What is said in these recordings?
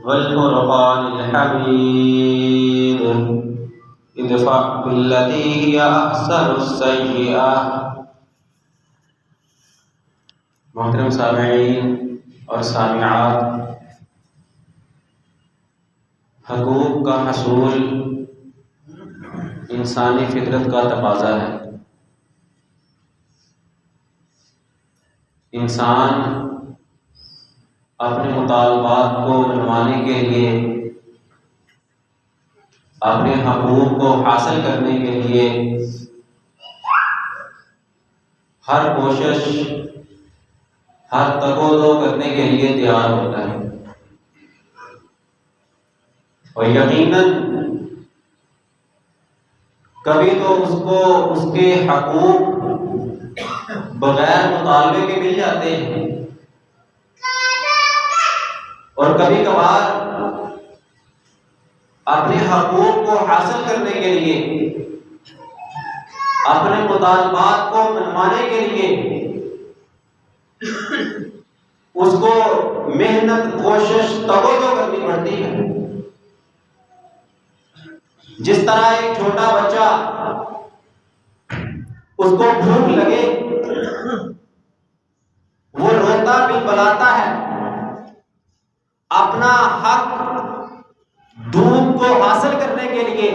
والفرقان الحميد ادفع بالتي هي أحسن السيئة۔ محترم سامعین اور سامعات، حقوق کا حصول انسانی فطرت کا تقاضا ہے۔ انسان اپنے مطالبات کو منوانے کے لیے، اپنے حقوق کو حاصل کرنے کے لیے ہر کوشش، ہر تگ و دو کرنے کے لیے تیار ہوتا ہے، اور یقیناً کبھی تو اس کو اس کے حقوق بغیر مطالبے کے مل جاتے ہیں، اور کبھی کبھار اپنے حقوق کو حاصل کرنے کے لیے، اپنے مطالبات کو منوانے کے لیے اس کو محنت، کوشش، تگ و دو کرنی پڑتی ہے۔ جس طرح ایک چھوٹا بچہ، اس کو بھوک لگے، وہ روتا بلبلاتا ہے، اپنا حق دودھ کو حاصل کرنے کے لیے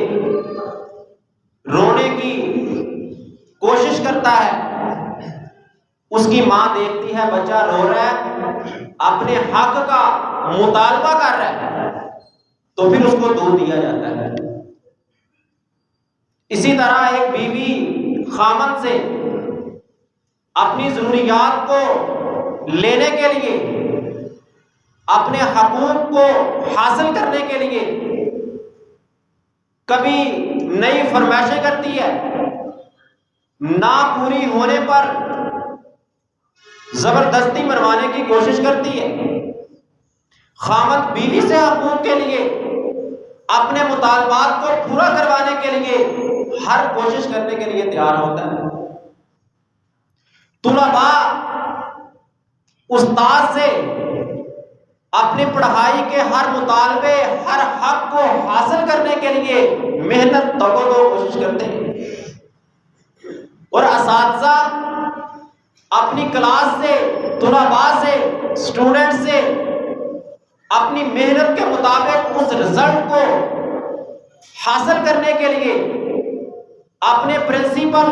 رونے کی کوشش کرتا ہے۔ اس کی ماں دیکھتی ہے بچہ رو رہا ہے، اپنے حق کا مطالبہ کر رہا ہے، تو پھر اس کو دودھ دیا جاتا ہے۔ اسی طرح ایک بیوی خامند سے اپنی ضروریات کو لینے کے لیے، اپنے حقوق کو حاصل کرنے کے لیے کبھی نئی فرمائشیں کرتی ہے، نہ پوری ہونے پر زبردستی منوانے کی کوشش کرتی ہے۔ خامند بیوی سے حقوق کے لیے، اپنے مطالبات کو پورا کروانے کے لیے ہر کوشش کرنے کے لیے تیار ہوتا ہے۔ طلباء استاد سے اپنی پڑھائی کے ہر مطالبے، ہر حق کو حاصل کرنے کے لیے محنت، تگ و دو کوشش کرتے ہیں، اور اساتذہ اپنی کلاس سے، طلباء سے، اسٹوڈنٹ سے اپنی محنت کے مطابق اس رزلٹ کو حاصل کرنے کے لیے، اپنے پرنسپل،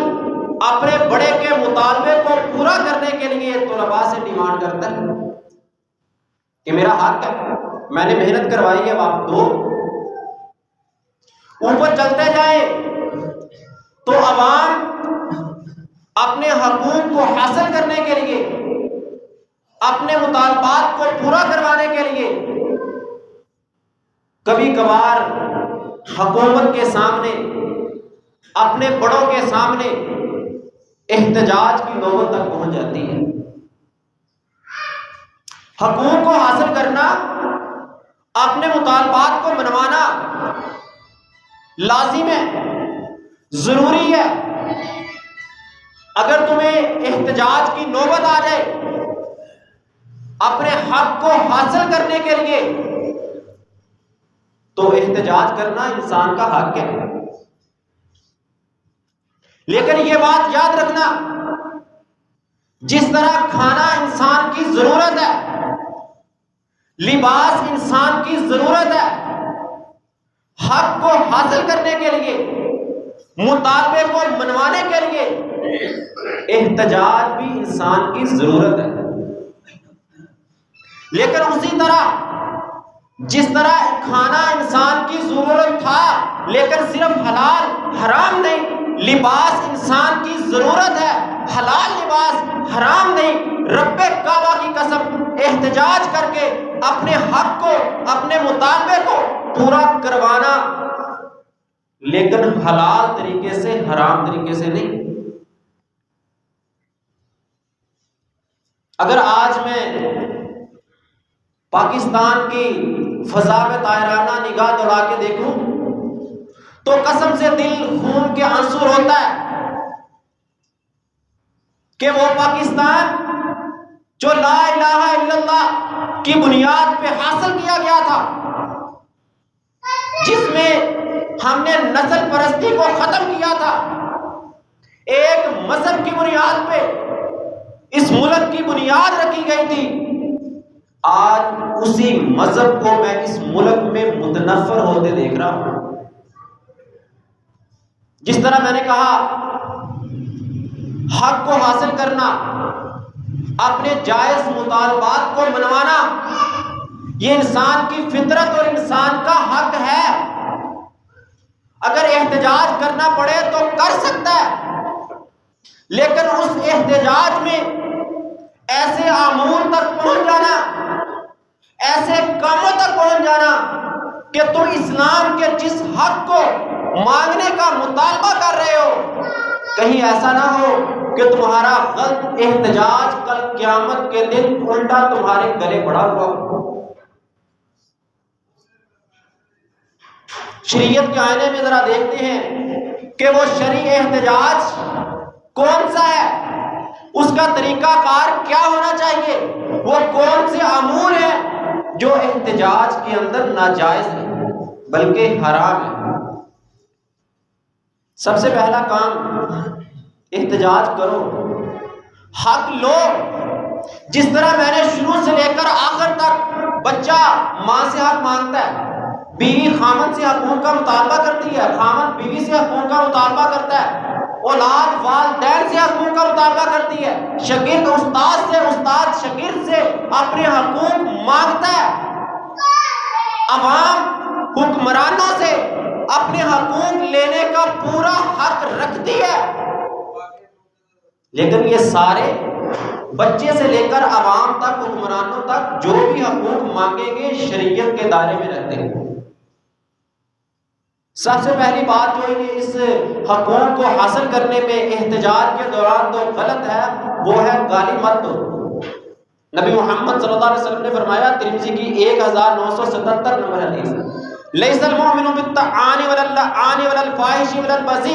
اپنے بڑے کے مطالبے کو پورا کرنے کے لیے طلباء سے ڈیمانڈ کرتا ہے کہ میرا حق ہے، میں نے محنت کروائی ہے، آپ دو۔ اوپر چلتے جائیں تو عوام اپنے حقوق کو حاصل کرنے کے لیے، اپنے مطالبات کو پورا کروانے کے لیے کبھی کبھار حکومت کے سامنے، اپنے بڑوں کے سامنے احتجاج کی نوبت تک پہنچ جاتی ہے۔ حقوق کو حاصل کرنا، اپنے مطالبات کو منوانا لازم ہے، ضروری ہے۔ اگر تمہیں احتجاج کی نوبت آ جائے اپنے حق کو حاصل کرنے کے لیے، تو احتجاج کرنا انسان کا حق ہے، لیکن یہ بات یاد رکھنا، جس طرح کھانا انسان کی ضرورت ہے، لباس انسان کی ضرورت ہے، حق کو حاصل کرنے کے لیے، مطالبے کو منوانے کے لیے احتجاج بھی انسان کی ضرورت ہے۔ لیکن اسی طرح جس طرح کھانا انسان کی ضرورت تھا لیکن صرف حلال حرام نہیں، لباس انسان کی ضرورت ہے، حلال لباس حرام نہیں۔ رب کعبہ کی قسم، احتجاج کر کے اپنے حق کو، اپنے مطالبے کو پورا کروانا، لیکن حلال طریقے سے، حرام طریقے سے نہیں۔ اگر آج میں پاکستان کی فضا میں طائرانہ نگاہ دوڑا کے دیکھوں تو قسم سے دل خون کے آنسو روتا ہے کہ وہ پاکستان جو لا الہ الا اللہ کی بنیاد پہ حاصل کیا گیا تھا، جس میں ہم نے نسل پرستی کو ختم کیا تھا، ایک مذہب کی بنیاد پہ اس ملک کی بنیاد رکھی گئی تھی، آج اسی مذہب کو میں اس ملک میں متنفر ہوتے دیکھ رہا ہوں۔ جس طرح میں نے کہا حق کو حاصل کرنا، اپنے جائز مطالبات کو منوانا، یہ انسان کی فطرت اور انسان کا حق ہے۔ اگر احتجاج کرنا پڑے تو کر سکتا ہے، لیکن اس احتجاج میں ایسے امور تک پہنچ جانا، ایسے کاموں تک پہنچ جانا کہ تم اسلام کے جس حق کو مانگنے کا مطالبہ کر رہے ہو، کہیں ایسا نہ ہو کہ تمہارا غلط احتجاج کل قیامت کے دن الٹا تمہارے گلے پڑا ہوا ہو۔ شریعت کے آئینے میں ذرا دیکھتے ہیں کہ وہ شرعی احتجاج کون سا ہے، اس کا طریقہ کار کیا ہونا چاہیے، وہ کون سے امور ہیں جو احتجاج کے اندر ناجائز ہے بلکہ حرام ہے۔ سب سے پہلا کام، احتجاج کرو، حق لو۔ جس طرح میں نے شروع سے لے کر آخر تک، بچہ ماں سے حق مانگتا ہے، بیوی خامن سے حقوق کا مطالبہ کرتی ہے، خامن بیوی سے حقوق کا مطالبہ کرتا ہے، اولاد والدین سے حقوق کا مطالبہ کرتی ہے، شاگرد استاد سے، استاد شاگرد سے اپنے حقوق مانگتا ہے، عوام حکمرانوں سے اپنے حقوق لینے کا پورا حق رکھتی ہے۔ لیکن یہ سارے بچے سے لے کر عوام تک، حکمرانوں تک جو بھی حقوق مانگیں گے شریعت کے دائرے میں رہتے ہیں۔ سب سے پہلی بات جو انہیں اس حقوق کو حاصل کرنے میں احتجاج کے دوران تو غلط ہے، وہ ہے گالی مت دو۔ نبی محمد صلی اللہ علیہ وسلم نے فرمایا، ترمذی کی 1977 نمبر حدیث، لیس المؤمن بالطعان ولا اللعان ولا الفاحش ولا البذی،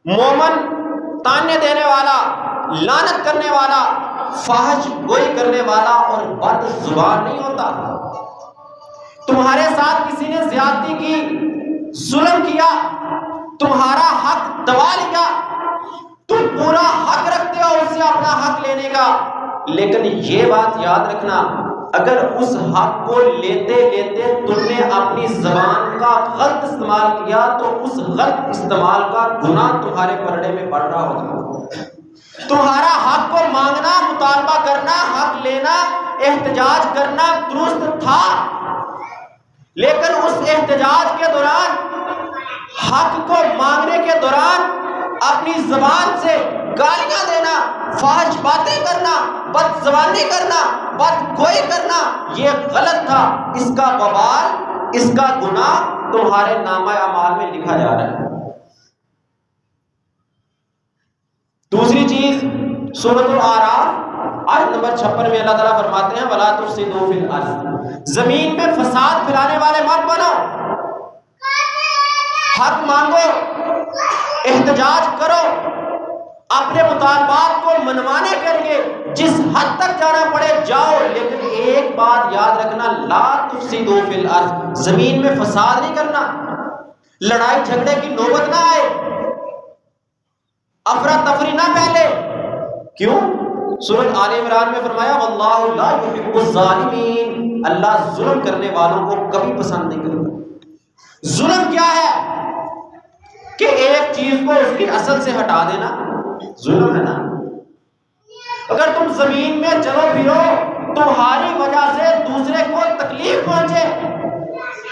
مومن تانے دینے والا، لعنت کرنے والا، فاحش گوئی کرنے والا اور بد زبان نہیں ہوتا۔ تمہارے ساتھ کسی نے زیادتی کی، ظلم کیا، تمہارا حق دبا لیا، تم پورا حق رکھتے ہو اس سے اپنا حق لینے کا، لیکن یہ بات یاد رکھنا، اگر اس حق کو لیتے لیتے تم نے اپنی زبان کا غلط استعمال کیا تو اس غلط استعمال کا گناہ تمہارے پلڑے میں پڑ رہا ہوگا۔ تمہارا حق کو مانگنا، مطالبہ کرنا، حق لینا، احتجاج کرنا درست تھا، لیکن اس احتجاج کے دوران، حق کو مانگنے کے دوران اپنی زبان سے گالیاں دینا، فحش باتیں کرنا، بد زبانی کرنا، بد گوئی کرنا، یہ غلط تھا۔ اس کا وبال، اس کا گناہ تمہارے نامہ اعمال میں لکھا جا رہا ہے۔ دوسری چیز، سورۃ الاعراف آیت نمبر 56 میں اللہ تعالیٰ فرماتے ہیں، وَلَا تُفْسِدُوا فِي الْأَرْضِ، زمین میں فساد پھیلانے والے مت بنو، حق مانگو، احتجاج کرو، اپنے مطالبات کو منوانے کے لیے جس حد تک جانا پڑے جاؤ، لیکن ایک بات یاد رکھنا، لا تفسدوا فی الارض، زمین میں فساد نہیں کرنا، لڑائی جھگڑے کی نوبت نہ آئے، افراتفری نہ پھیلے۔ کیوں؟ سورۃ آل عمران میں فرمایا، واللہ لا یحب الظالمین، اللہ ظلم کرنے والوں کو کبھی پسند نہیں کرتا۔ ظلم کیا ہے؟ کہ ایک چیز کو اس کی اصل سے ہٹا دینا ظلم ہے نا۔ اگر تم زمین میں چلو پھرو، تمہاری وجہ سے دوسرے کو تکلیف پہنچے،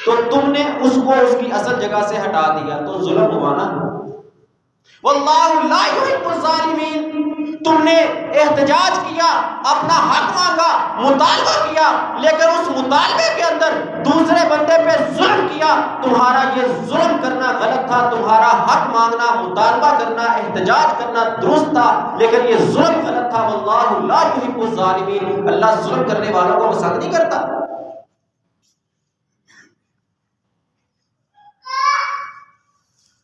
تو تم نے اس کو اس کی اصل جگہ سے ہٹا دیا تو ظلم ہوا نا۔ واللہ لا یحب الظالمین، تم نے احتجاج کیا، اپنا حق مانگا، مطالبہ کیا، لیکن اس مطالبے کے اندر دوسرے بندے پہ ظلم کیا، تمہارا یہ ظلم کرنا غلط تھا، تمہارا حق مانگنا، مطالبہ کرنا، احتجاج کرنا درست تھا، لیکن یہ ظلم غلط تھا۔ واللہ لا یحب الظالمین، اللہ ظلم کرنے والوں کو پسند نہیں کرتا۔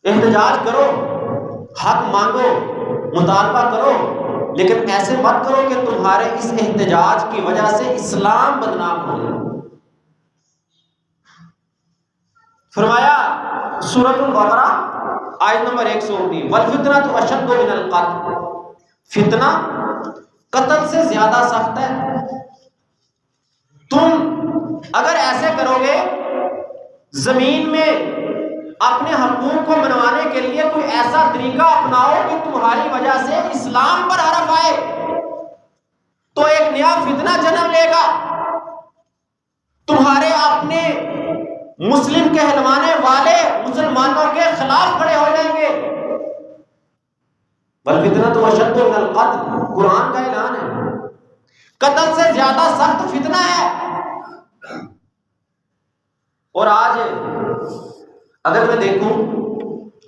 احتجاج کرو، حق مانگو، مطالبہ کرو، لیکن ایسے مت کرو کہ تمہارے اس احتجاج کی وجہ سے اسلام بدنام ہو جائے۔ فرمایا سورۃ البقرہ آیت نمبر 119 والفتنۃ اشد من القتل، فتنہ قتل سے زیادہ سخت ہے۔ تم اگر ایسے کرو گے، زمین میں اپنے حقوق کو منوانے کے لیے کوئی ایسا طریقہ اپناؤ کہ تمہاری وجہ سے اسلام پر حرف آئے، تو ایک نیا فتنہ جنم لے گا، تمہارے اپنے مسلم کہلوانے والے مسلمانوں کے خلاف کھڑے ہو جائیں گے۔ والفتنۃ اشد من القتل، قرآن کا اعلان ہے، قتل سے زیادہ سخت فتنہ ہے۔ اور آج اگر میں دیکھوں،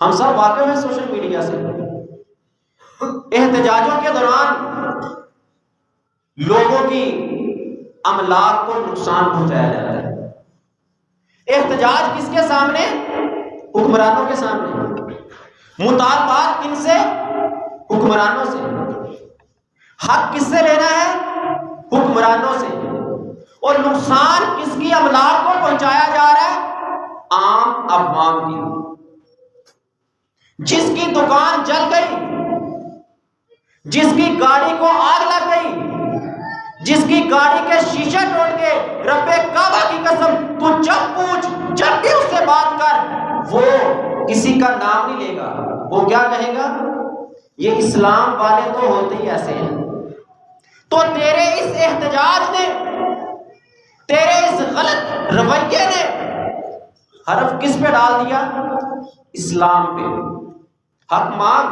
ہم سب واقف ہیں سوشل میڈیا سے، احتجاجوں کے دوران لوگوں کی املاک کو نقصان پہنچایا جاتا ہے۔ احتجاج کس کے سامنے؟ حکمرانوں کے سامنے۔ مطالبات کن سے؟ حکمرانوں سے۔ حق کس سے لینا ہے؟ حکمرانوں سے۔ اور نقصان کس کی املاک کو پہنچایا جا رہا ہے؟ عام عوام کی۔ جس کی دکان جل گئی، جس کی گاڑی کو آگ لگ گئی، جس کی گاڑی کے شیشے ٹوٹ گئے، رب کعبہ کی قسم تو جب پوچھ، جب بھی اس سے بات کر، وہ کسی کا نام نہیں لے گا، وہ کیا کہے گا؟ یہ اسلام والے تو ہوتے ہی ایسے ہیں۔ تو تیرے اس احتجاج نے، تیرے اس غلط رویے نے حرف کس پہ ڈال دیا؟ اسلام پہ۔ حق مانگ،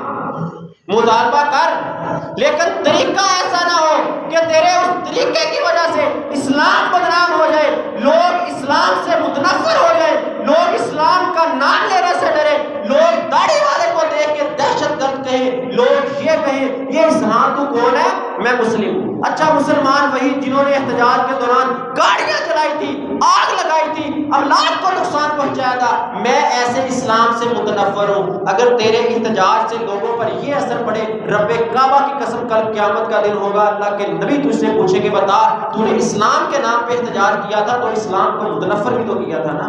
مطالبہ کر، لیکن طریقہ ایسا نہ ہو کہ تیرے اس طریقے کی وجہ سے اسلام بدنام ہو جائے، لوگ اسلام سے متنفر ہو جائے، لوگ اسلام کا نام لینے سے ڈرے، لوگ داڑھی والے کو دیکھ کے دہشت گرد کہیں، لوگ یہ کہیں یہ اسلام تو کون ہے؟ میں مسلم ہوں۔ اچھا، مسلمان وہی جنہوں نے احتجاج کے دوران گاڑیاں جلائی تھی، آگ لگائی تھی، املاک کو نقصان پہنچایا تھا، میں ایسے اسلام سے متنفر ہوں۔ اگر تیرے احتجاج سے لوگوں پر یہ اثر پڑے، رب کعبہ کی قسم کل قیامت کا دن ہوگا، اللہ کے نبی تجھ سے پوچھے کہ بتا تو نے اسلام کے نام پہ احتجاج کیا تھا تو اسلام کو متنفر بھی تو کیا تھا نا۔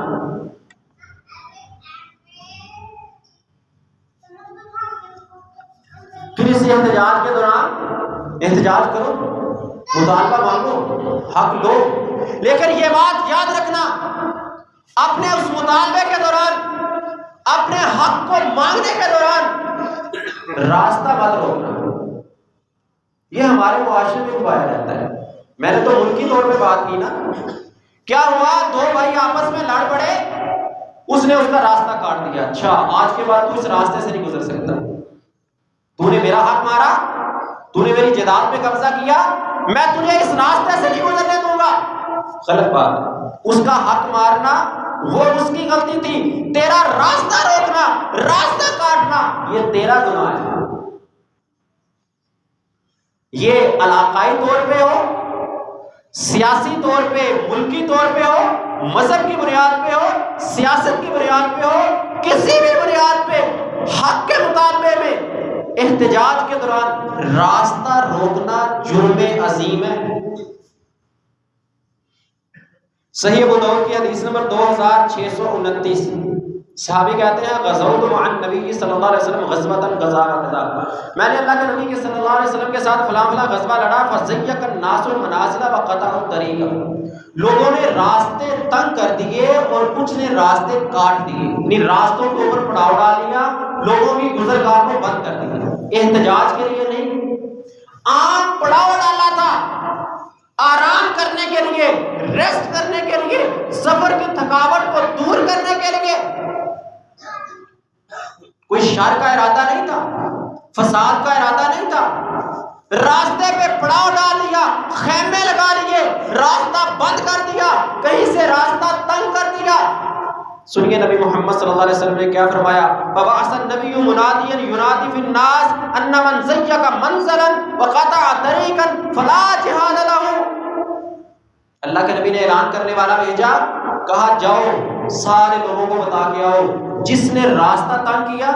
پھر اس احتجاج کے دوران احتجاج کرو، مطالبہ مانگو، حق لو، لیکن یہ بات یاد رکھنا، اپنے اس مطالبے کے دوران، اپنے حق کو مانگنے کے دوران راستہ مت روکنا۔ یہ ہمارے معاشرے میں پایا جاتا ہے۔ میں نے تو ملکی طور پہ بات کی نا، کیا ہوا؟ دو بھائی آپس میں لڑ پڑے، اس نے اس کا راستہ کاٹ دیا، اچھا آج کے بعد تو اس راستے سے نہیں گزر سکتا، تو نے میرا حق مارا، تو نے میری جائیداد پہ قبضہ کیا، میں تجھے اس راستے سے نہیں گزرنے دوں گا۔ غلط بات، اس کا حق مارنا وہ اس کی غلطی تھی، تیرا راستہ روکنا، راستہ کاٹنا یہ تیرا گناہ ہے۔ یہ علاقائی طور پہ ہو، سیاسی طور پہ، ملکی طور پہ ہو، مذہب کی بنیاد پہ ہو، سیاست کی بنیاد پہ ہو، کسی بھی بنیاد پہ حق کے مطالبے میں احتجاج کے دوران راستہ روکنا جرم عظیم ہے۔ صحیح ابو داؤد کی حدیث نمبر 2629، صحابی کہتے ہیں غزوت مع النبی صلی اللہ علیہ وسلم غزوۃ غزا، میں نے اللہ کے نبی کے صلی اللہ علیہ وسلم کے ساتھ فلاں فلاں غزوہ لڑا، فزیق الناس المنازل وقطعوا الطریق، لوگوں نے راستے تنگ کر دیے اور کچھ نے راستے کاٹ دیے، یعنی راستوں کے اوپر پڑاؤ ڈال دیا، لوگوں کی گزرگاہ کو بند کر دیا۔ احتجاج کے لیے نہیں، عام پڑاؤ ڈالا تھا آرام کرنے کے لیے، ریسٹ کرنے کے لیے، سفر کی تھکاوٹ کو دور کرنے کے لیے۔ کوئی شر کا ارادہ نہیں تھا، فساد کا ارادہ نہیں تھا، راستے پہ پڑاؤ ڈال دیا، خیمے لگا لیے، راستہ بند کر دیا، کہیں سے راستہ تنگ کر دیا۔ سنیے نبی محمد صلی اللہ علیہ وسلم نے کیا فرمایا، فبعث النبی منادیا ینادی فی الناس ان من زیق منزلا وقطع طریقا فلا جہاد له۔ اللہ کے نبی نے اعلان کرنے والا بھیجا، کہا جاؤ سارے لوگوں کو بتا کے آؤ، جس نے راستہ تنگ کیا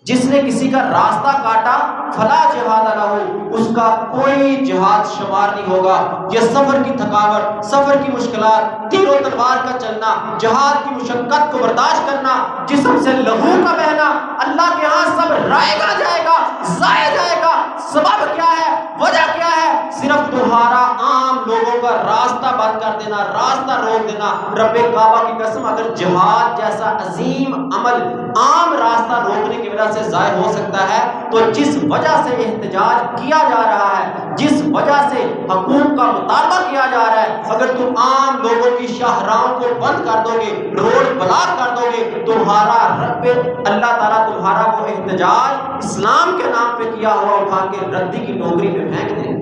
جس نے کسی کا راستہ کاٹا فلا جہاد لہ، اس کا کوئی جہاد شمار نہیں ہوگا۔ یہ سفر کی تھکاوٹ، سفر کی مشکلات، تیر و تلوار کا چلنا، جہاد کی مشقت کو برداشت کرنا، جسم سے لہو کا بہنا، اللہ کے ہاں سب رائے گا جائے گا، ضائع جائے گا۔ سبب کیا ہے؟ وجہ کیا ہے؟ صرف تمہارا عام لوگوں کا راستہ بند کر دینا، راستہ روک دینا۔ رب کعبہ کی قسم، اگر جہاد جیسا عظیم عمل عام راستہ روکنے کی وجہ سے ضائع ہو سکتا ہے، تو جس وجہ سے احتجاج کیا جا رہا ہے، جس وجہ سے حقوق کا مطالبہ کیا جا رہا ہے، اگر تم عام لوگوں کی شاہراہوں کو بند کر دو گے، روڈ بلاک کر دو گے، تمہارا رب اللہ تعالیٰ تمہارا وہ احتجاج اسلام کے نام پہ کیا ہوا اٹھا کے ردی کی ٹوکری میں پھینک دیں۔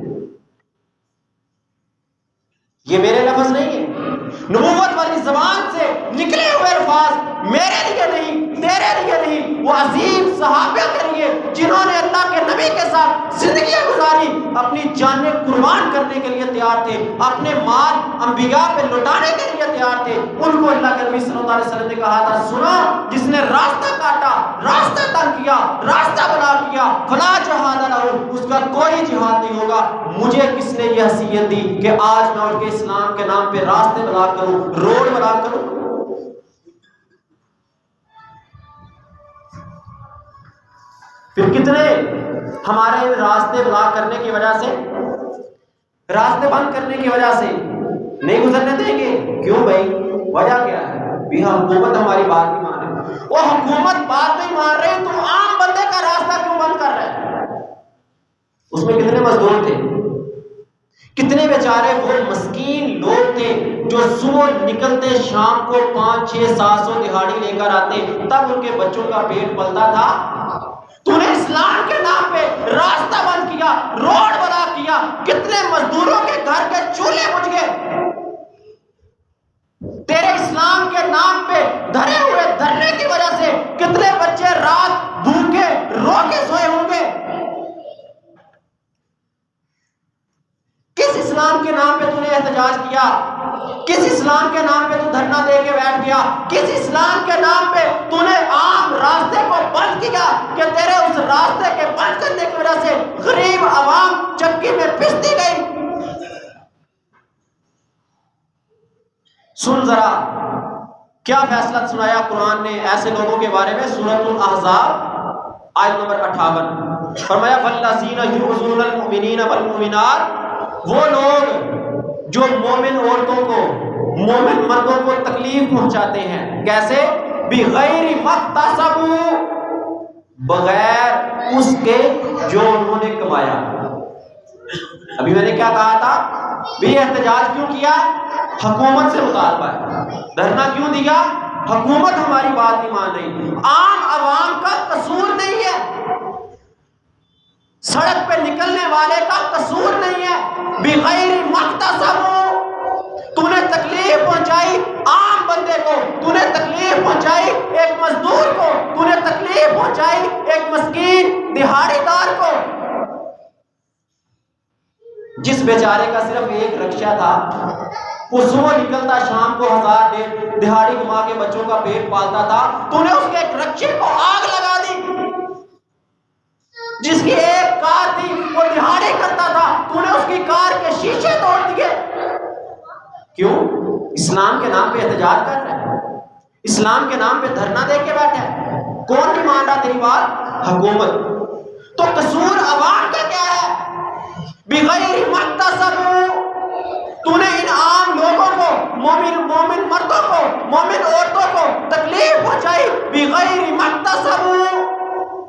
یہ میرے لفظ نہیں ہے، نبوت والی زبان سے نکلے ہوئے الفاظ، میرے لیے نہیں، تیرے لیے نہیں، وہ عظیم صحابہ کے لیے جنہوں نے اللہ کے نبی کے ساتھ زندگیاں گزاری، اپنی جانیں قربان کرنے کے لیے تیار تھے، اپنے مال انبیاء پہ لٹانے کے لیے تیار تھے۔ ان کو اللہ کے نبی صلی اللہ علیہ وسلم نے کہا تھا، سنو، جس نے راستہ کاٹا، راستہ تنگ کیا، راستہ بلاک کیا، فلا جہاد لہ، اس کا کوئی جہاد نہیں ہوگا۔ مجھے کس نے یہ حیثیت دی کہ آج میں ان کے اسلام کے نام پہ راستے بلاک کروں، روڈ بلاک کروں؟ پھر کتنے ہمارے راستے بلاک کرنے کی وجہ سے، راستے بند کرنے کی وجہ سے نہیں گزرنے دیں گے؟ کیوں بھائی؟ وجہ کیا ہے؟ بھی حکومت ہماری بات نہیں مان رہی۔ وہ حکومت بات نہیں مان رہی، تم عام بندے کا راستہ کیوں بند کر رہے؟ اس میں کتنے مزدور تھے، کتنے بیچارے وہ مسکین لوگ تھے جو صبح نکلتے شام کو 500-600-700 دہاڑی لے کر آتے، تب ان کے بچوں کا پیٹ پلتا تھا۔ تو نے اسلام کے نام پہ راستہ بند کیا، روڈ بلاک کیا، کتنے مزدوروں کے گھر کے چولہے بجھ گئے تیرے اسلام کے نام پہ دھرے ہوئے دھرنے کی وجہ سے۔ کتنے بچے رات بھوکے رو کے سوئے ہوں گے۔ کس اسلام کے نام پہ تو نے احتجاج کیا؟ کس اسلام کے نام پہ تو دھرنا دے کے بیٹھ گیا؟ کس اسلام کے نام پہ تو نے عام راستے کو بند کیا کہ تیرے اس راستے کے بند کرنے کی وجہ سے غریب عوام چکی میں پستی گئی؟ سن ذرا کیا فیصلہ سنایا قرآن نے ایسے لوگوں کے بارے میں۔ سورۃ الاحزاب آیت نمبر 58 فرمایا، فَالَّذِينَ يُؤْذُونَ الْمُؤْمِنِينَ وَالْمُؤْمِنَاتِ، وہ لوگ جو مومن عورتوں کو، مومن مردوں کو تکلیف پہنچاتے ہیں، کیسے؟ بغیر مکتسبوا، بغیر اس کے جو انہوں نے کمایا۔ ابھی میں نے کیا کہا تھا؟ بھی احتجاج کیوں کیا؟ حکومت سے مطالبہ ہے۔ دھرنا کیوں دیا؟ حکومت ہماری بات نہیں مان رہی۔ عام عوام کا قصور نہیں ہے، سڑک پہ نکلنے والے کا قصور نہیں ہے۔ بغیر مکتسبوا، تو نے تکلیف پہنچائی عام بندے کو، تو نے تکلیف پہنچائی ایک مزدور کو، تو نے تکلیف پہنچائی ایک مسکین دہاڑی دار کو، جس بیچارے کا صرف ایک رکشہ تھا، وہ صبح نکلتا شام کو 1000 دہاڑی کما کے بچوں کا پیٹ پالتا تھا، تو نے اس کے ایک رکشے کو آگ لگا دی۔ جس کی ایک کار تھی وہ دہاڑی کرتا تھا، تو نے اس کی کار کے شیشے توڑ دیے۔ کیوں؟ اسلام کے نام پہ احتجاج کر رہا ہے، اسلام کے نام پہ دھرنا دے کے بیٹھا ہے۔ کون نہیں مان رہا تیری بات؟ حکومت۔ تو قصور عوام کا کیا ہے؟ بغیر مکتسبوا، تو نے ان عام لوگوں کو، مومن مردوں کو، مومن عورتوں کو تکلیف پہنچائی بغیر مکتسبوا،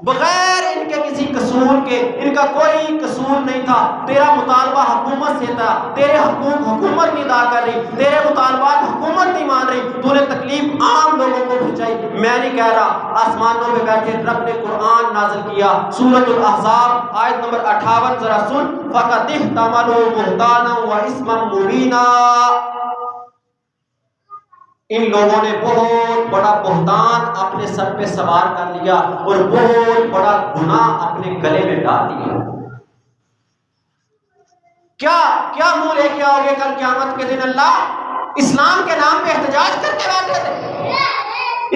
بغیر ان کے کسی قصور کے، ان کا کوئی قصور نہیں تھا۔ تیرا مطالبہ حکومت سے تھا، تیرے حقوق حکومت نہیں ادا کر رہی، تیرے مطالبات حکومت نہیں مان رہی، تو نے تکلیف عام لوگوں کو پہنچائی۔ میں نہیں کہہ رہا، آسمانوں پہ بیٹھے رب نے قرآن نازل کیا۔ سورۃ الاحزاب آیت نمبر 58 ذرا سن، فَقَدِ احْتَمَلُوا بُهْتَانًا وَإِثْمًا مُبِينًا، ان لوگوں نے بہت بڑا بہتان اپنے سر پہ سوار کر لیا اور بہت بڑا گناہ اپنے گلے میں ڈال دیا۔ کیا منہ لے کے آؤ گے کل قیامت کے دن؟ اللہ اسلام کے نام پہ احتجاج کر کے بیٹھے تھے،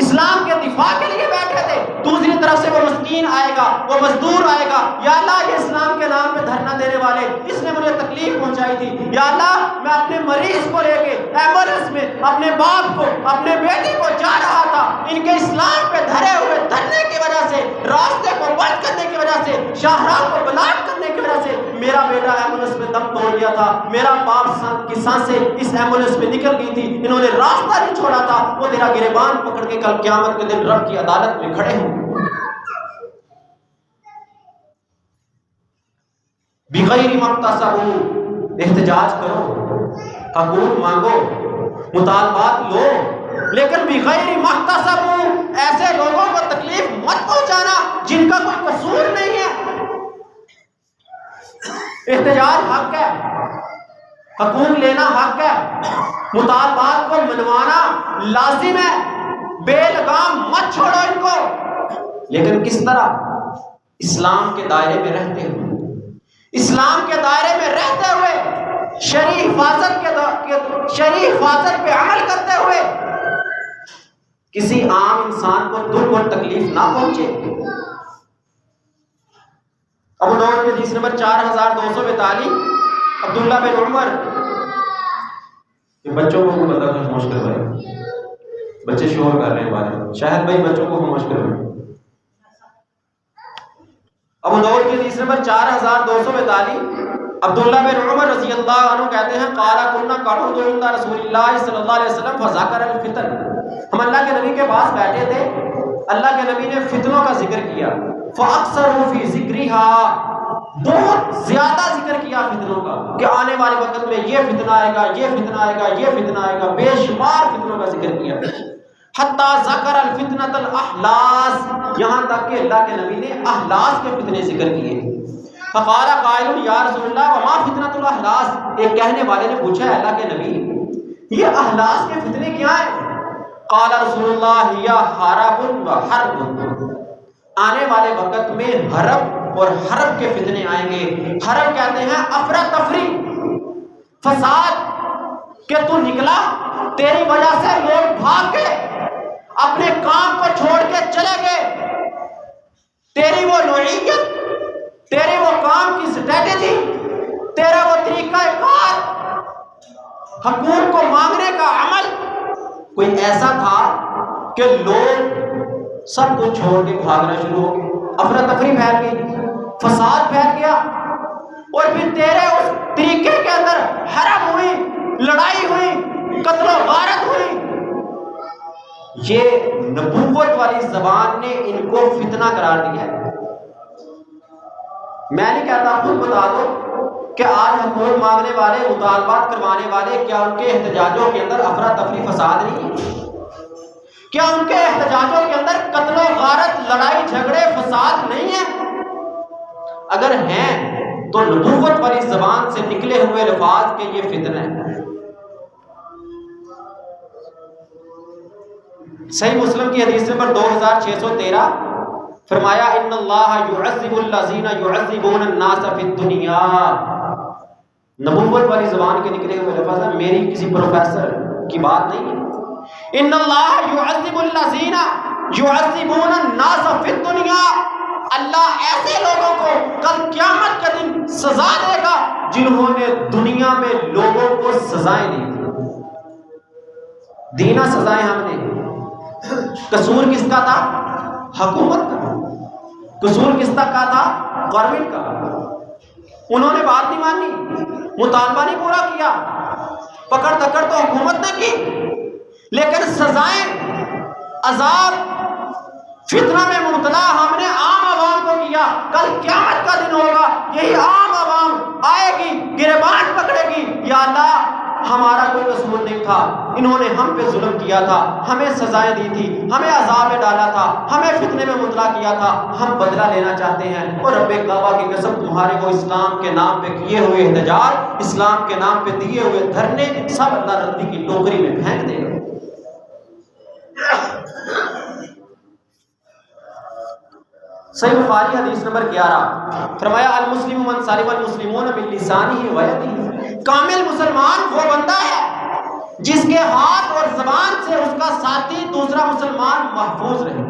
اسلام کے دفاع کے لیے بیٹھے تھے، دوسری طرف سے وہ مسکین مسکین آئے گا، وہ مزدور آئے گا، یا اللہ یہ اسلام کے نام پہ دھرنا دینے والے، اس نے مجھے تکلیف پہنچائی تھی، یا اللہ میں اپنے مریض کو لے کے ایمبولینس میں اپنے باپ کو اپنے بیٹی کو جا رہا تھا، ان کے اسلام پہ دھرے ہوئے دھرنے کی وجہ سے، راستے کو بند کرنے کی وجہ سے، شاہراہ کو بلاک کرنے کی وجہ سے میرا بیٹا ایمبولینس میں دم توڑ گیا تھا، میرا باپ کی سانسیں اس ایمبولینس میں نکل گئی تھی، انہوں نے راستہ نہیں چھوڑا تھا، وہ تیرا گریبان پکڑ کے کل قیامت کے دن رب کی عدالت میں کھڑے ہوں۔ بغیر مقتصب، احتجاج کرو، حقوق مانگو، مطالبات لو، لیکن بغیر مقتصب، ایسے لوگوں کو تکلیف مت پہنچانا جن کا کوئی قصور نہیں ہے۔ احتجاج حق ہے، حقوق لینا حق ہے، مطالبات کو منوانا لازم ہے، بے لگام مت چھوڑو ان کو، لیکن کس طرح؟ اسلام کے دائرے میں رہتے ہوئے، اسلام کے دائرے میں رہتے ہوئے، شرعی حفاظت پہ عمل کرتے ہوئے، کسی عام انسان کو دکھ اور تکلیف نہ پہنچے۔ ابو داؤد میں حدیث نمبر 4242، عبداللہ بن عمر، بچوں کو بتا خاموش کروائے، بچے شور کر رہے ہیں بارے، شاہد بھائی بچوں کو خاموش کروائے۔ ابو داؤد کی حدیث نمبر 4242، عبداللہ بن عمر رضی اللہ عنہ کہتے ہیں قال كنا قعود عند رسول اللہ صلی اللہ علیہ وسلم فذكر الفتن، ہم اللہ کے نبی کے پاس بیٹھے تھے، اللہ کے نبی نے فتنوں کا ذکر کیا، فاکثروا فی ذکرها، بہت زیادہ ذکر کیا فتنوں کا کہ آنے والے وقت میں یہ فتنہ آئے گا، یہ فتنہ آئے گا، یہ فتنہ آئے گا، بے شمار فتنوں کا ذکر کیا، حتی ذکر الفتنۃ الاحلاس، یہاں تک کہ اللہ کے نبی نے احلاس کے فتنے ذکر کیے۔ فقال قائل یا رسول اللہ وما فتنۃ الاحلاس، ایک کہنے والے نے پوچھا ہے اللہ کے نبی یہ احلاس کے فتنے کیا ہیں؟ قال رسول اللہ یا حرب و حرب، آنے والے وقت میں حرب اور حرب کے فتنے آئیں گے۔ حرب کہتے ہیں افراتفری، فساد، کہ تو نکلا تیری وجہ سے لوگ بھاگ گئے، اپنے کام کو چھوڑ کے چلے گئے، تیری وہ نوعیت، تیری وہ کام کی سٹریٹجی، تیرا وہ طریقہ کار، حقوق کو مانگنے کا عمل کوئی ایسا تھا کہ لوگ سب کو چھوڑ کے بھاگنا شروع ہو گئے، افراتفری پھیل گئی، فساد پھیل گیا، اور پھر تیرے اس طریقے کے اندر حرب ہوئی، لڑائی ہوئی، قتل و غارت ہوئی۔ یہ نبوت والی زبان نے ان کو فتنہ قرار دیا ہے۔ میں نہیں کہتا، خود بتا دو کہ آج حقوق مانگنے والے، مطالبات کروانے والے، کیا ان کے احتجاجوں کے اندر افراتفری فساد نہیں ہے؟ کیا ان کے احتجاجوں کے اندر قتل و غارت، لڑائی جھگڑے، فساد نہیں ہے؟ اگر ہیں تو نبوت والی زبان سے نکلے ہوئے الفاظ کے یہ فتنہ ہے۔ صحیح مسلم کی حدیث نمبر 2613، فرمایا ان اللہ یعذب الذین یعذبون الناس فی الدنیا، نبوت والی زبان کے نکلے ہوئے لفظ ہے، میری کسی پروفیسر کی بات نہیں ہے۔ ان اللہ یعذب الذین یعذبون الناس فی الدنیا، اللہ ایسے لوگوں کو کل قیامت کے دن سزا دے گا جنہوں نے دنیا میں لوگوں کو سزائیں دی، دینا سزائیں ہم نے۔ قصور کس کا تھا؟ حکومت کا۔ قصور کس تک کا تھا؟ گورنمنٹ کا۔ انہوں نے بات نہیں مانی، مطالبہ نہیں پورا کیا، پکڑ دکڑ تو حکومت نے کی، لیکن سزائیں، عذاب، فتنہ میں مبتلا ہم نے عام عوام کو کیا۔ کل قیامت کا دن ہوگا، یہی عام عوام آئے گی، گریبان پکڑے گی، یا اللہ ہمارا کوئی قصور نہیں تھا، انہوں نے ہم پہ ظلم کیا تھا، ہمیں سزائیں دی تھی، ہمیں عذاب میں ڈالا تھا، ہمیں فتنے میں مبتلا کیا تھا، ہم بدلہ لینا چاہتے ہیں۔ اور رب کعبہ کی قسم، تمہارے وہ اسلام کے نام پہ کیے ہوئے احتجاج، اسلام کے نام پہ دیے ہوئے دھرنے، سب اللہ ردی کی ٹوکری میں پھینک دے گا۔ صحیح بخاری حدیث نمبر 11، فرمایا المسلم من سلم المسلمون من لسانہ و یدہ، کامل مسلمان وہ بندہ ہے جس کے ہاتھ اور زبان سے اس کا ساتھی دوسرا مسلمان محفوظ رہے۔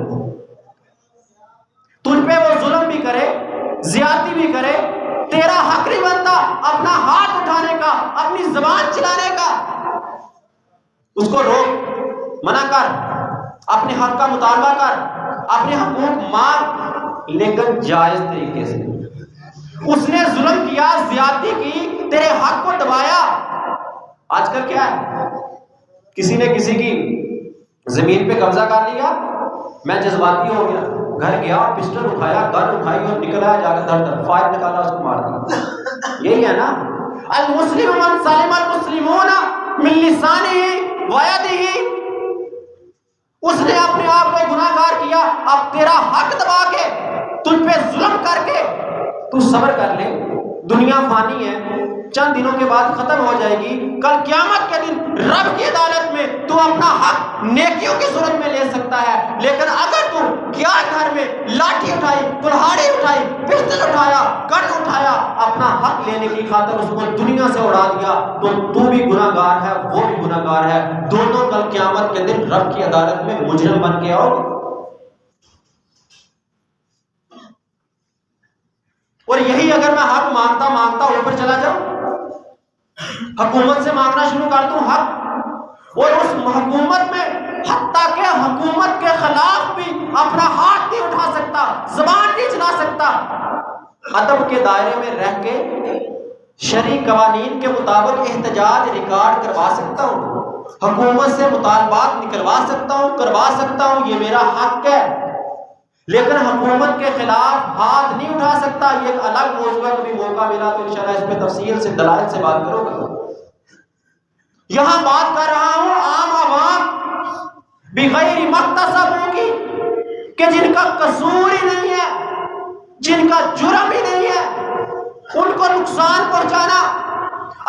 تو پہ وہ ظلم بھی کرے، زیادتی بھی کرے، تیرا حق نہیں بنتا اپنا ہاتھ اٹھانے کا، اپنی زبان چلانے کا، اس کو روک، منع کر، اپنے حق کا مطالبہ کر، اپنے حقوق مانگ، لیکن جائز طریقے سے۔ اس نے ظلم کیا، زیادتی کی، تیرے حق کو دبایا۔ آج کل کیا ہے، کسی نے کسی کی زمین پہ قبضہ کر لیا، میں جذباتی ہو گیا، گھر گیا، پسٹل اٹھایا، گن اٹھائی اور نکل آیا، جا کے دھڑ فائر نکالا، اس کو مار دیا۔ یہی ہے نا، المسلم من سلم المسلمون من لسانہ و یدہ۔ اس نے اپنے آپ کو گناہ گار کیا، اب تیرا حق دبا کے، تجھ پہ ظلم کر کے، تو صبر کر لے، دنیا فانی ہے، چند دنوں کے بعد ختم ہو جائے گی، کل قیامت کے دن رب کی عدالت میں تو اپنا حق نیکیوں کی صورت میں لے سکتا ہے، لیکن اگر تو کیا گھر میں لاٹھی اٹھائی، کلہاڑی اٹھائی، پسٹل اٹھایا، گن اٹھایا، اپنا حق لینے کی خاطر اس کو دنیا سے اڑا دیا، تو بھی گناہ گار ہے، وہ بھی گناہ گار ہے، دونوں کل قیامت کے دن رب کی عدالت میں مجرم بن کے آؤ گے۔ اور یہی اگر میں حق مانگتا مانگتا اوپر چلا جاؤں، حکومت سے مانگنا شروع کر دوں حق، اور اس حکومت میں حتیٰ کہ حکومت کے خلاف بھی اپنا ہاتھ نہیں اٹھا سکتا، زبان نہیں چلا سکتا، ادب کے دائرے میں رہ کے شرعی قوانین کے مطابق احتجاج ریکارڈ کروا سکتا ہوں، حکومت سے مطالبات نکلوا سکتا ہوں، کروا سکتا ہوں، یہ میرا حق ہے، لیکن حکومت کے خلاف ہاتھ نہیں اٹھا سکتا۔ یہ ایک الگ موضوع ہے، کبھی موقع ملا تو انشاءاللہ اس پہ تفصیل سے دلائل سے بات کرو گا۔ یہاں بات کر رہا ہوں عام عوام بغیر مکتسبوں کی، کہ جن کا قصور ہی نہیں ہے، جن کا جرم ہی نہیں ہے، ان کو نقصان پہنچانا۔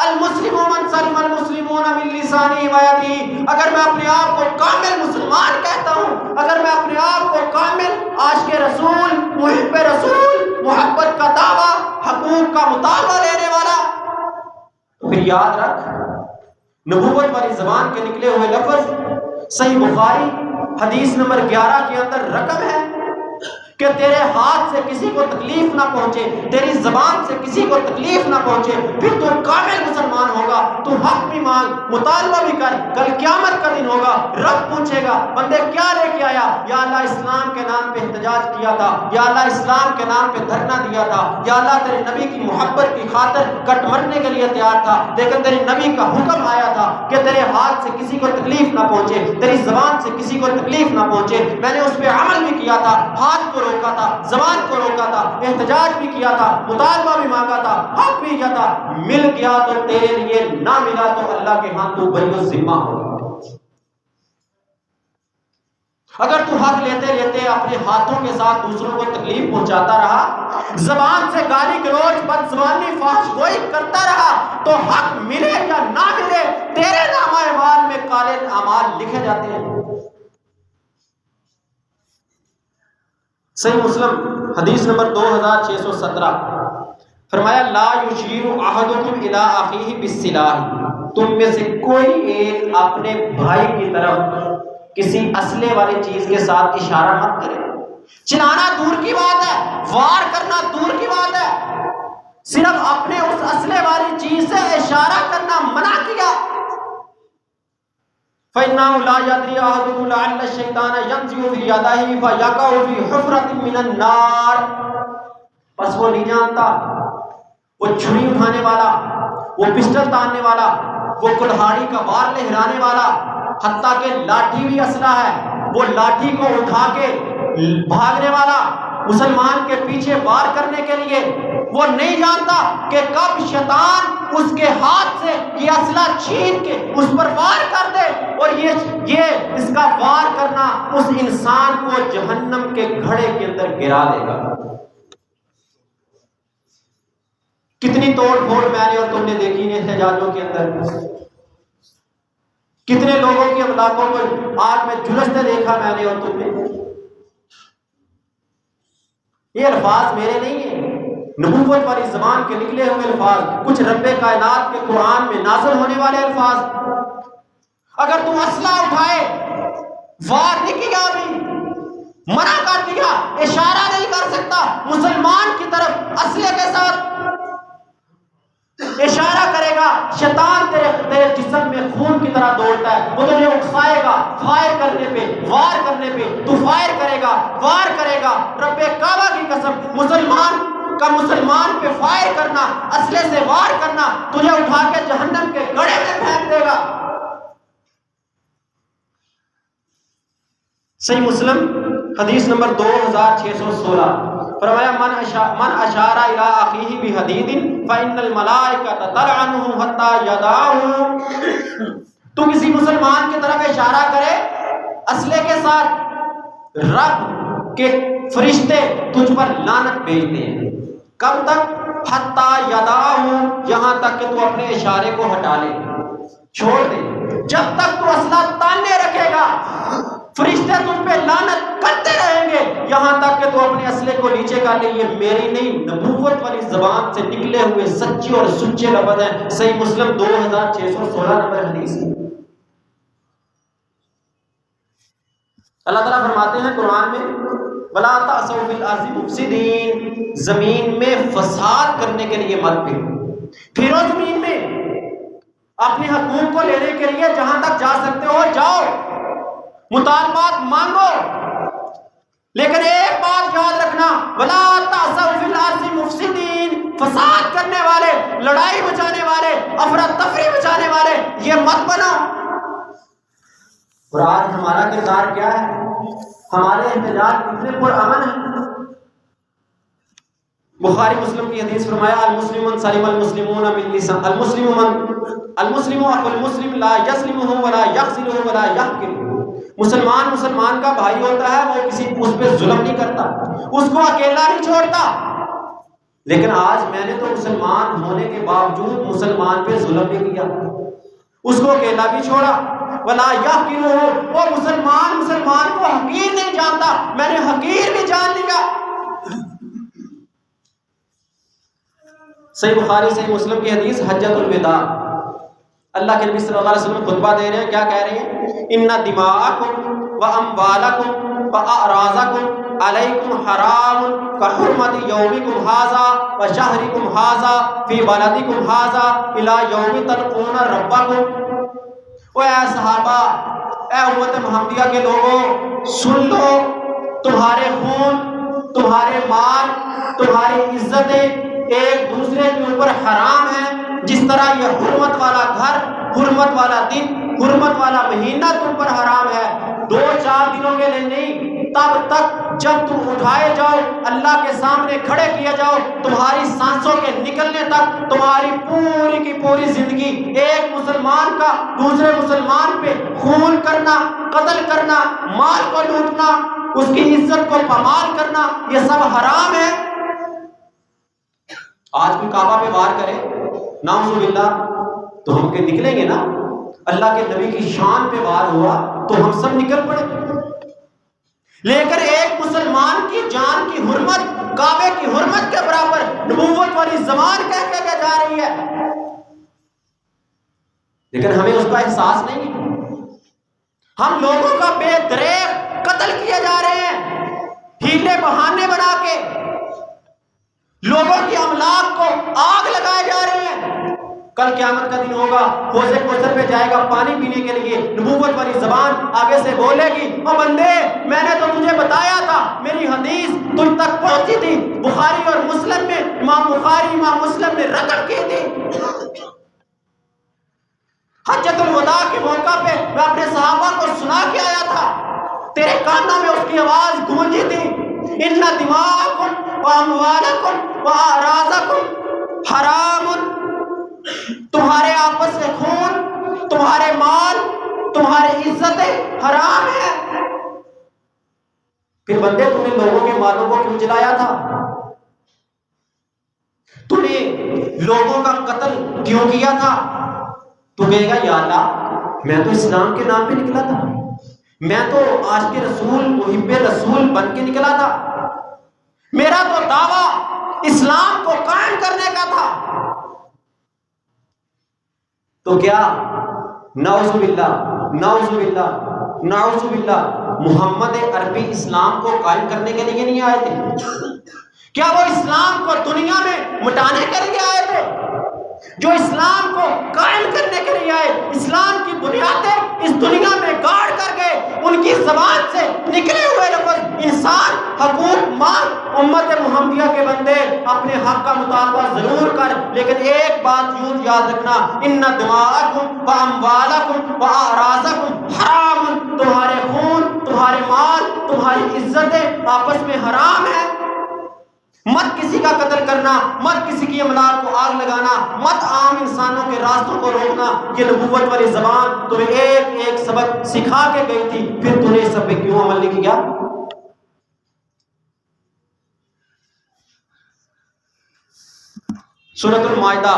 المسلم من سلم المسلمون من لسانہ و یدہ۔ اگر میں اپنے آپ کو کامل مسلمان کہتا ہوں، اگر میں اپنے آپ کو کامل عاشق رسول، محب رسول، محبت کا دعویٰ، حقوق کا مطالبہ لینے والا، تو پھر یاد رکھ، نبوت والی زبان کے نکلے ہوئے لفظ صحیح بخاری حدیث نمبر 11 کے اندر رقم ہے کہ تیرے ہاتھ سے کسی کو تکلیف نہ پہنچے، تیری زبان سے کسی کو تکلیف نہ پہنچے، پھر تو کامل مسلمان ہوگا، تو حق بھی مانگ، مطالبہ بھی کر، کل قیامت کا دن ہوگا، رب پوچھے گا بندے کیا لے کے آیا؟ یا اللہ اسلام کے نام پہ احتجاج کیا تھا، یا اللہ اسلام کے نام پہ دھرنا دیا تھا، یا اللہ تیرے نبی کی محبت کی خاطر کٹ مرنے کے لیے تیار تھا، لیکن تیرے نبی کا حکم آیا تھا کہ تیرے ہاتھ سے کسی کو تکلیف نہ پہنچے، تیری زبان سے کسی کو تکلیف نہ پہنچے، میں نے اس پہ عمل بھی کیا تھا، ہاتھ کو روکا تھا، زبان کو روکا تھا، احتجاج بھی کیا تھا، مطالبہ بھی مانگا تھا، حق بھی کیا تھا، مل گیا تو تیرے لیے، نہ ملا تو اللہ کے ہاں تو بری الذمہ ہوگا۔ اگر تو حق لیتے لیتے اپنے ہاتھوں کے ساتھ دوسروں کو تکلیف پہنچاتا رہا، زبان سے گالی گلوچ، بد زبانی، فحش گوئی کرتا رہا، تو حق ملے یا نہ ملے تیرے نامہ اعمال میں کالے اعمال لکھے جاتے ہیں۔ صحیح مسلم حدیث نمبر 2617 فرمایا لا یشیر احدکم الی اخیہ بالسلاح، تم میں سے کوئی ایک اپنے بھائی کی طرف کسی اسلحے والی چیز کے ساتھ اشارہ مت کرے۔ چلانا دور کی بات ہے، وار کرنا دور کی بات ہے، صرف اپنے اس اسلحے والی چیز سے اشارہ کرنا منع کیا۔ فَإِنَّهُ لَا يَدْرِي أَحَدُكُمْ لَعَلَّ الشَّيْطَانَ يَنزِغُ فِي يَدِهِ فَيَقَعُ فِي حُفْرَةٍ مِّنَ النَّارِ، بس وہ نہیں جانتا، وہ چھری اٹھانے والا، وہ پسٹل تاننے والا، وہ کلہاڑی کا وار لہرانے والا، حتیٰ کہ لاٹھی بھی اسلحہ ہے، وہ لاٹھی کو اٹھا کے بھاگنے والا، مسلمان کے پیچھے وار کرنے کے لیے، وہ نہیں جانتا کہ کب شیطان اس کے ہاتھ سے یہ اسلحہ چھین کے اس پر وار کر دے، اور یہ اس کا وار کرنا اس انسان کو جہنم کے گھڑے کے اندر گرا دے گا۔ کتنی توڑ پھوڑ میں نے اور تم نے دیکھی ہے احتجاجوں کے اندر، کتنے لوگوں کی املاکوں کو آگ میں جھلستے دیکھا میں نے اور تم نے۔ یہ الفاظ میرے نہیں ہیں، نبوت والی زبان کے نکلے ہوئے الفاظ، کچھ رب کائنات کے قرآن میں نازل ہونے والے الفاظ۔ اگر تم اسلحہ اٹھائے، وار نہیں کیا ابھی، منع کر دیا، اشارہ نہیں کر سکتا مسلمان کی طرف اسلحے کے ساتھ اشارہ کرے گا، شیطان تیرے جسم میں خون کی طرح دوڑتا ہے، وہ تجھے اکسائے گا، فائر کرنے پہ، وار کرنے پہ تو فائر کرے گا، وار کرے گا۔ رب کعبہ کی قسم، مسلمان پہ فائر کرنا، اسلحے سے وار کرنا، تجھے اٹھا کے جہنم کے گڑھے میں پھینک دے گا۔ صحیح مسلم حدیث نمبر 2616، فرمایا من اشار الی اخیہ بحدید فان الملائکۃ تلعنہ حتی یدعہ۔ تو کسی مسلمان کی طرف اشارہ کرے اسلحے کے ساتھ، رب کے فرشتے تجھ پر لعنت بھیجتے ہیں۔ کب تک؟ حتی یدعہ، یہاں تک کہ تو اپنے اشارے کو ہٹا لے، چھوڑ دے۔ جب تک تو اسلحہ تانے رکھے گا فرشتے تجھ پہ لعنت کرتے رہیں گے، یہاں تک کہ تو اپنے اسلحے کو نیچے کر لے۔ یہ میری نہیں، نبوت والی زبان سے نکلے ہوئے سچے اور سچے لفظ ہیں۔ صحیح مسلم 2616 نمبر حدیث۔ اللہ تعالیٰ فرماتے ہیں قرآن میں وَلَا تَعْثَوْا فِي الْأَرْضِ مُفْسِدِينَ، زمین میں فساد کرنے کے لیے مت پھرو زمین میں، اپنے حقوق کو لینے کے لیے جہاں تک جا سکتے ہو جاؤ، مطالبات مانگو، لیکن ایک بات یاد رکھنا، وَلَا تَعْثَوْا فِي الْأَرْضِ مُفْسِدِينَ، فساد کرنے والے، لڑائی مچانے والے، افراتفری مچانے والے یہ مت بنو۔ اور آج ہمارا کردار کیا ہے؟ ہمارے احتجاج کتنے پرامن ہیں؟ بخاری مسلم کی حدیث فرمایا المسلم من سلم المسلمون من لسان المسلم اخو المسلم لا یظلمہ ولا یخذلہ ولا یحقرہ۔ مسلمان کا بھائی ہوتا ہے، وہ کسی اس پہ ظلم نہیں کرتا، اس کو اکیلا نہیں چھوڑتا۔ لیکن آج میں نے تو مسلمان ہونے کے باوجود مسلمان پہ ظلم بھی کیا، اس کو اکیلا بھی چھوڑا۔ ولا یحقرہ، وہ مسلمان کو حقیر نہیں جانتا، میں نے حقیر بھی جان لیا۔ صحیح بخاری صحیح مسلم کی حدیث حجۃ الوداع، اللہ کے نبی صلی اللہ علیہ وسلم خطبہ دے رہے ہیں، کیا کہہ رہے ہیں؟ ان دماءکم واموالکم واعراضکم علیکم حرام کحرمت یومکم ھذا وشہرکم ھذا فی بلدکم ھذا الی یوم تلقون ربکم۔ اے صحابہ، اے امت محمدیہ کے لوگوں، سن لو، تمہارے خون، تمہارے مال، تمہاری عزتیں ایک دوسرے کے اوپر حرام ہیں، جس طرح یہ حرمت والا گھر، حرمت والا دن، حرمت والا مہینہ تم پر حرام ہے۔ 2-4 دنوں کے لیے نہیں، تب تک جب تم اٹھائے جاؤ، اللہ کے سامنے کھڑے کیے جاؤ، تمہاری سانسوں کے نکلنے تک تمہاری پوری کی پوری زندگی ایک مسلمان کا دوسرے مسلمان پہ خون کرنا، قتل کرنا، مال کو لوٹنا، اس کی عزت کو پامال کرنا، یہ سب حرام ہے۔ آج کوئی کعبہ پہ وار کرے نعوذ باللہ تو ہم کے نکلیں گے نا، اللہ کے نبی کی شان پہ وار ہوا تو ہم سب نکل پڑے۔ لیکن ایک مسلمان کی جان کی حرمت کعبے کی حرمت کے برابر نبوت والی زبان کہہ کے جا رہی ہے، لیکن ہمیں اس کا احساس نہیں۔ ہم لوگوں کا بے دریغ قتل کیے جا رہے ہیں، ہیلے بہانے بنا کے لوگوں کی املاک کو آگ لگائے جا رہے ہیں۔ کل قیامت کا دن ہوگا، حوض کوثر پہ جائے گا پانی پینے کے لیے، نبوت والی زبان آگے سے بولے گی، او بندے میں نے تو تجھے بتایا تھا، میری حدیث تجھ تک پہنچی تھی، بخاری اور مسلم میں، امام بخاری امام مسلم نے رقم کی تھی۔ حجۃ الوداع کے موقع پہ میں اپنے صحابہ کو سنا کے آیا تھا، تیرے کانوں میں اس کی آواز گونجی تھی، ان دماءکم واموالکم واعراضکم حرام، تمہارے آپس کے خون، تمہارے مال، تمہاری عزتیں حرام ہیں۔ پھر بندے تم نے لوگوں کے مالوں کو کیوں جلایا تھا؟ تم نے لوگوں کا قتل کیوں کیا تھا؟ تو کہے گا یا اللہ میں تو اسلام کے نام پہ نکلا تھا، میں تو عاشق رسول محب رسول بن کے نکلا تھا، میرا تو دعویٰ اسلام کو قائم کرنے کا تھا۔ تو کیا نعوذ باللہ نعوذ باللہ محمد عربی اسلام کو قائم کرنے کے لیے نہیں آئے تھے؟ کیا وہ اسلام کو دنیا میں مٹانے کے لیے آئے تھے؟ جو اسلام کو قائم کرنے کے لیے آئے، اسلام کی بنیادیں اس دنیا میں گاڑ کر گئے، ان کی زبان سے نکلے ہوئے لفظ انسان، حقوق، مال، امت محمدیہ کے بندے اپنے حق کا مطالبہ ضرور کر، لیکن ایک بات ضرور یاد رکھنا، ان دماءکم و اموالکم و اعراضکم حرام، تمہارے خون، تمہارے مال، تمہاری عزتیں آپس میں حرام ہے۔ مت کسی کا قتل کرنا، مت کسی کی املاک کو آگ لگانا، مت عام انسانوں کے راستوں کو روکنا۔ یہ نبوت والی زبان تمہیں ایک ایک سبق سکھا کے گئی تھی، پھر تم نے اس سب پہ کیوں عمل نہیں کیا؟ سورۃ المائدہ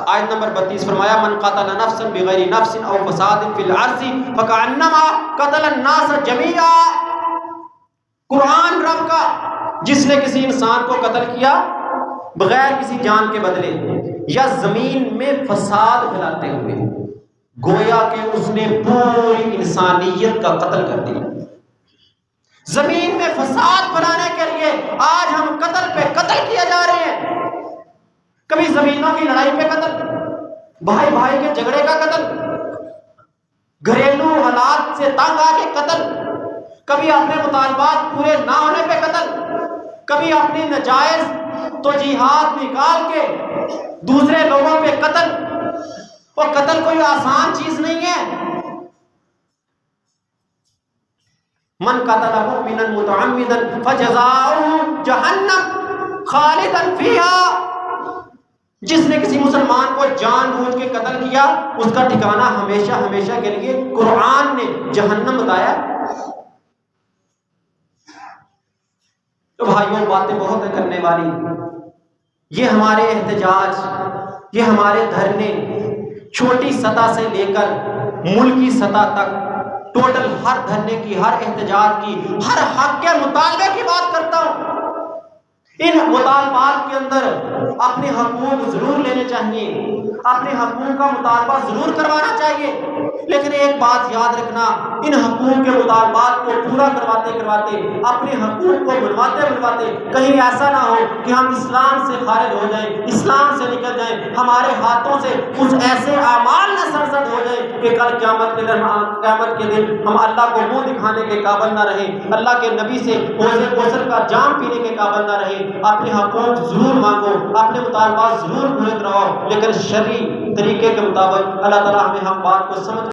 آیت نمبر 32 فرمایا من قتل نفسا بغیر نفس او فساد فی الارض فکأنما قتل الناس جميعا۔ قرآن رب کا، جس نے کسی انسان کو قتل کیا بغیر کسی جان کے بدلے یا زمین میں فساد پھیلاتے ہوئے، گویا کہ اس نے پوری انسانیت کا قتل کر دیا۔ زمین میں فساد پھیلانے کے لیے آج ہم قتل پہ قتل کیے جا رہے ہیں۔ کبھی زمینوں کی لڑائی پہ قتل، بھائی بھائی کے جھگڑے کا قتل، گھریلو حالات سے تنگ آ کے قتل، کبھی اپنے مطالبات پورے نہ ہونے پہ قتل، کبھی اپنی نجائز توجیہات نکال کے دوسرے لوگوں پہ قتل۔ اور قتل کوئی آسان چیز نہیں ہے۔ من قتل مؤمنا متعمدا فجزاؤه جہنم خالدا فیہا۔ جس نے کسی مسلمان کو جان بوجھ کے قتل کیا، اس کا ٹھکانہ ہمیشہ ہمیشہ کے لیے قرآن نے جہنم بتایا۔ تو بھائیوں باتیں بہت ہیں کرنے والی۔ یہ ہمارے احتجاج، یہ ہمارے دھرنے چھوٹی سطح سے لے کر ملکی سطح تک، ٹوٹل ہر دھرنے کی، ہر احتجاج کی، ہر حق کے مطالبے کی بات کرتا ہوں۔ ان مطالبات کے اندر اپنے حقوق ضرور لینے چاہیے، اپنے حقوق کا مطالبہ ضرور کروانا چاہیے، لیکن ایک بات یاد رکھنا، ان حقوق کے مطالبات کو پورا کرواتے کرواتے، اپنے حقوق کو بنواتے کہیں ایسا نہ ہو کہ ہم اسلام سے خارج ہو جائیں، اسلام سے نکل جائیں، ہمارے ہاتھوں سے کچھ ایسے اعمال نہ سرزد ہو جائیں کہ کل قیامت کے دن ہم اللہ کو منہ دکھانے کے قابل نہ رہیں، اللہ کے نبی سے حوض کوثر کا جام پینے کے قابل نہ رہیں۔ اپنے حقوق ضرور مانگو، اپنے مطالبات ضرور پورے کرواؤ، لیکن شرعی طریقے کے مطابق۔ اللہ تعالیٰ ہمیں ہم بات کو سمجھ